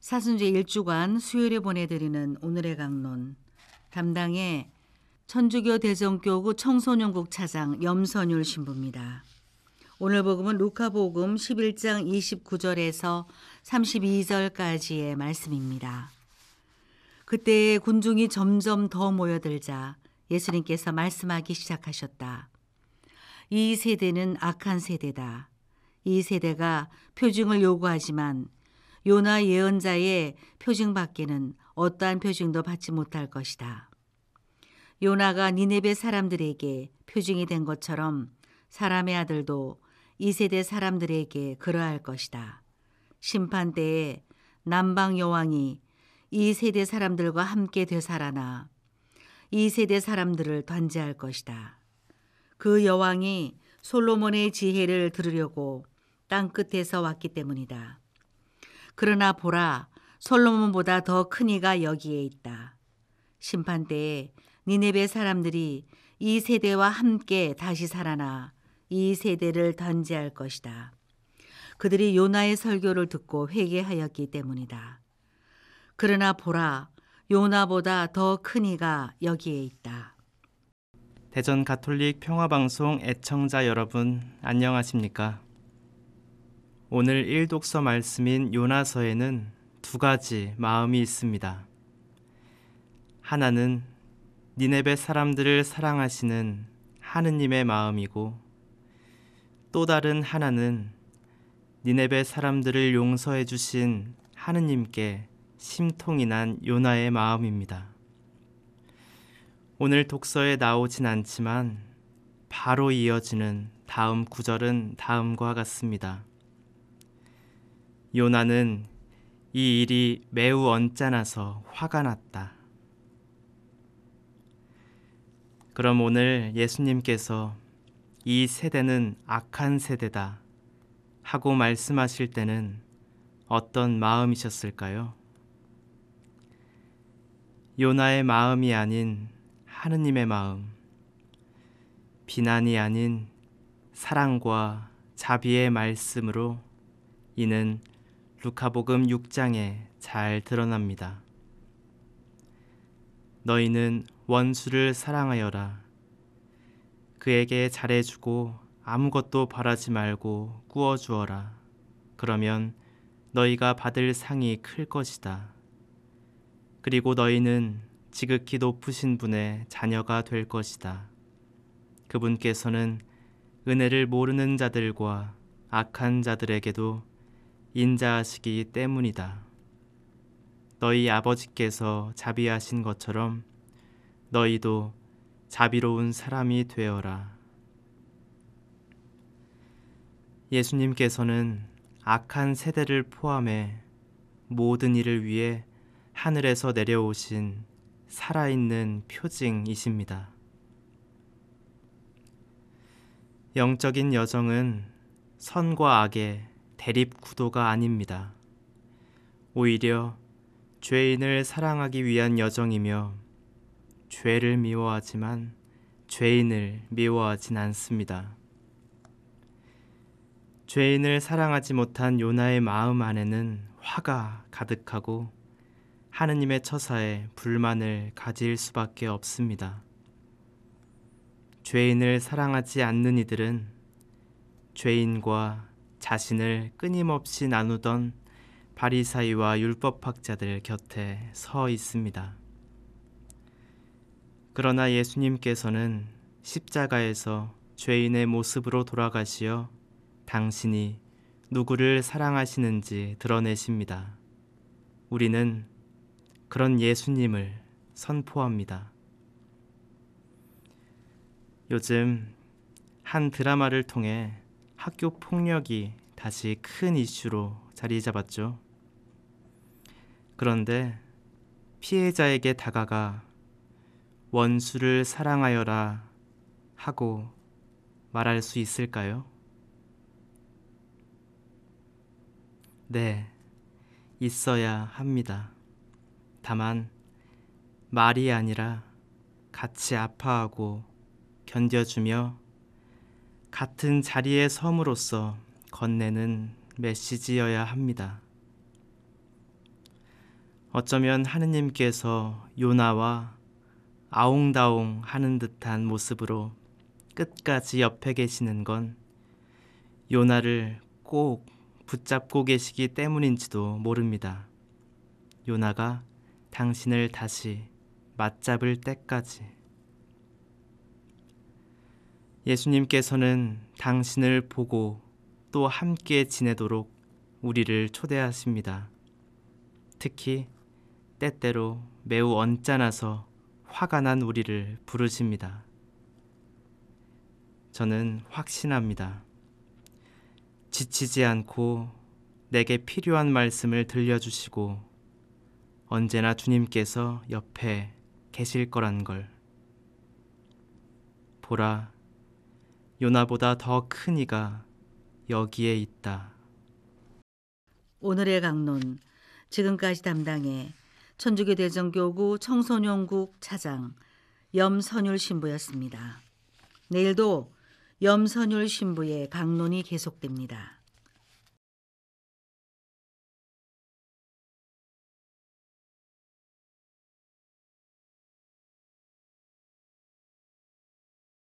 사순절 일주간 수요일에 보내드리는 오늘의 강론, 담당의 천주교 대성교구 청소년국 차장 염선율 신부입니다. 오늘 복음은 루카복음 11장 29절에서 32절까지의 말씀입니다. 그때 군중이 점점 더 모여들자 예수님께서 말씀하기 시작하셨다. 이 세대는 악한 세대다. 이 세대가 표징을 요구하지만 요나 예언자의 표징밖에는 어떠한 표징도 받지 못할 것이다. 요나가 니네베 사람들에게 표징이 된 것처럼 사람의 아들도 이 세대 사람들에게 그러할 것이다. 심판 때에 남방 여왕이 이 세대 사람들과 함께 되살아나 이 세대 사람들을 단죄할 것이다. 그 여왕이 솔로몬의 지혜를 들으려고 땅 끝에서 왔기 때문이다. 그러나 보라, 솔로몬보다 더 큰 이가 여기에 있다. 심판 때에 니네베 사람들이 이 세대와 함께 다시 살아나 이 세대를 단죄할 것이다. 그들이 요나의 설교를 듣고 회개하였기 때문이다. 그러나 보라, 요나보다 더 큰 이가 여기에 있다. 대전 가톨릭 평화방송 애청자 여러분, 안녕하십니까? 오늘 일독서 말씀인 요나서에는 두 가지 마음이 있습니다. 하나는 니네베 사람들을 사랑하시는 하느님의 마음이고, 또 다른 하나는 니네베 사람들을 용서해 주신 하느님께 심통이 난 요나의 마음입니다. 오늘 독서에 나오진 않지만 바로 이어지는 다음 구절은 다음과 같습니다. 요나는 이 일이 매우 언짢아서 화가 났다. 그럼 오늘 예수님께서 이 세대는 악한 세대다 하고 말씀하실 때는 어떤 마음이셨을까요? 요나의 마음이 아닌 하느님의 마음, 비난이 아닌 사랑과 자비의 말씀으로 이는 루카복음 6장에 잘 드러납니다. 너희는 원수를 사랑하여라. 그에게 잘해주고 아무것도 바라지 말고 꾸어주어라. 그러면 너희가 받을 상이 클 것이다. 그리고 너희는 지극히 높으신 분의 자녀가 될 것이다. 그분께서는 은혜를 모르는 자들과 악한 자들에게도 인자하시기 때문이다. 너희 아버지께서 자비하신 것처럼 너희도 자비로운 사람이 되어라. 예수님께서는 악한 세대를 포함해 모든 일을 위해 하늘에서 내려오신 살아있는 표징이십니다. 영적인 여정은 선과 악의 대립 구도가 아닙니다. 오히려 죄인을 사랑하기 위한 여정이며 죄를 미워하지만 죄인을 미워하진 않습니다. 죄인을 사랑하지 못한 요나의 마음 안에는 화가 가득하고 하느님의 처사에 불만을 가질 수밖에 없습니다. 죄인을 사랑하지 않는 이들은 죄인과 자신을 끊임없이 나누던 바리사이와 율법학자들 곁에 서 있습니다. 그러나 예수님께서는 십자가에서 죄인의 모습으로 돌아가시어 당신이 누구를 사랑하시는지 드러내십니다. 우리는 그런 예수님을 선포합니다. 요즘 한 드라마를 통해 학교 폭력이 다시 큰 이슈로 자리 잡았죠. 그런데 피해자에게 다가가 원수를 사랑하여라 하고 말할 수 있을까요? 네, 있어야 합니다. 다만 말이 아니라 같이 아파하고 견뎌주며 같은 자리에 섬으로써 건네는 메시지여야 합니다. 어쩌면 하느님께서 요나와 아웅다웅 하는 듯한 모습으로 끝까지 옆에 계시는 건 요나를 꼭 붙잡고 계시기 때문인지도 모릅니다. 요나가 당신을 다시 맞잡을 때까지. 예수님께서는 당신을 보고 또 함께 지내도록 우리를 초대하십니다. 특히 때때로 매우 언짢아서 화가 난 우리를 부르십니다. 저는 확신합니다. 지치지 않고 내게 필요한 말씀을 들려주시고 언제나 주님께서 옆에 계실 거란 걸. 보라, 요나보다 더 큰 이가 여기에 있다. 오늘의 강론, 지금까지 담당해 천주교 대전교구 청소년국 차장 염선율 신부였습니다. 내일도 염선율 신부의 강론이 계속됩니다.